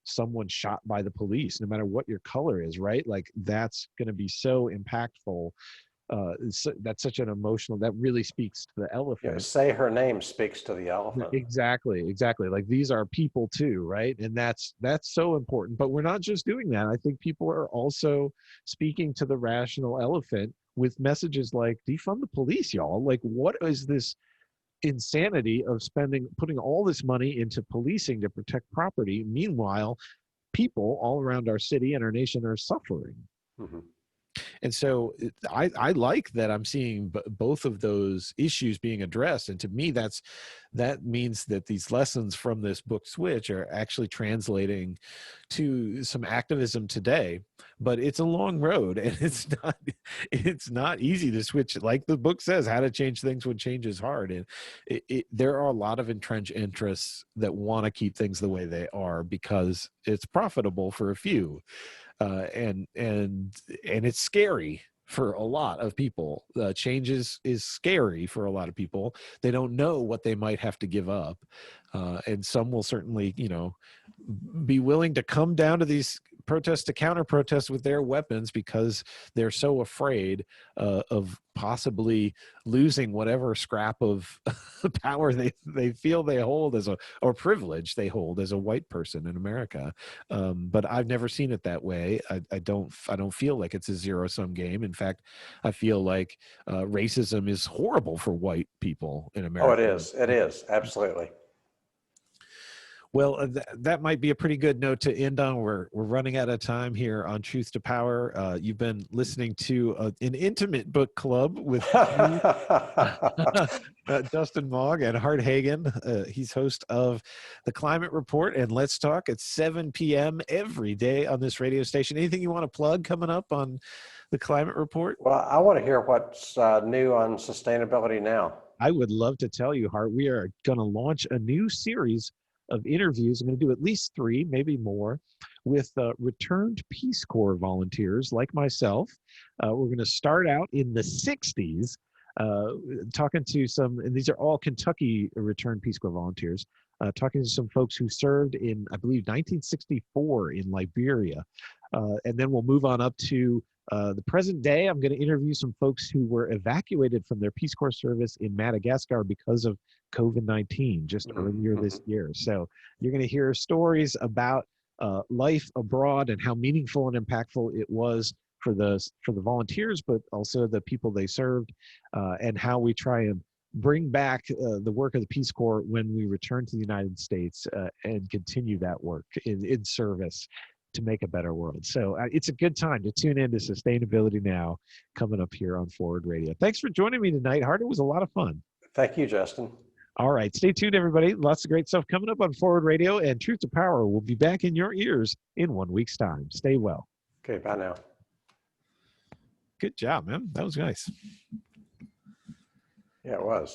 someone shot by the police, no matter what your color is, right? Like, that's going to be so impactful. That's such an emotional, that really speaks to the Yeah, elephant. say her name speaks to the elephant. Exactly. Like, these are people too, right? And that's so important. But we're not just doing that. I think people are also speaking to the rational elephant with messages like, defund the police, y'all. Like, what is this insanity of putting all this money into policing to protect property? Meanwhile, people all around our city and our nation are suffering. Hmm. And so I like that I'm seeing both of those issues being addressed. And to me, that means that these lessons from this book Switch are actually translating to some activism today. But it's a long road, and it's not easy to switch. Like the book says, how to change things when change is hard. And there are a lot of entrenched interests that want to keep things the way they are because it's profitable for a few. And it's scary for a lot of people. Change is scary for a lot of people. They don't know what they might have to give up, and some will certainly, be willing to come down to these protests to counter protest with their weapons because they're so afraid of possibly losing whatever scrap of power they feel they hold or privilege they hold as a white person in America. But I've never seen it that way. I don't feel like it's a zero-sum game. In fact, I feel like racism is horrible for white people in Oh, it America. is. It is. Absolutely. Well, that might be a pretty good note to end on. We're running out of time here on Truth to Power. You've been listening to an intimate book club with me, Justin Mog, and Hart Hagan. He's host of The Climate Report and Let's Talk at 7 p.m. every day on this radio station. Anything you want to plug coming up on The Climate Report? Well, I want to hear what's new on sustainability now. I would love to tell you, Hart, we are going to launch a new series of interviews. I'm going to do at least 3, maybe more, with returned Peace Corps volunteers like myself. We're going to start out in the 60s, talking to some, and these are all Kentucky returned Peace Corps volunteers, talking to some folks who served in, I believe, 1964 in Liberia. And then we'll move on up to the present day. I'm going to interview some folks who were evacuated from their Peace Corps service in Madagascar because of COVID-19 just earlier this year. So you're going to hear stories about life abroad and how meaningful and impactful it was for the volunteers, but also the people they served, and how we try and bring back the work of the Peace Corps when we return to the United States and continue that work in service to make a better world. So it's a good time to tune in to Sustainability Now coming up here on Forward Radio. Thanks for joining me tonight, Hart. It was a lot of fun. Thank you, Justin. All right. Stay tuned, everybody. Lots of great stuff coming up on Forward Radio, and Truth to Power will be back in your ears in 1 week's time. Stay well. Okay, bye now. Good job, man. That was nice. Yeah, it was.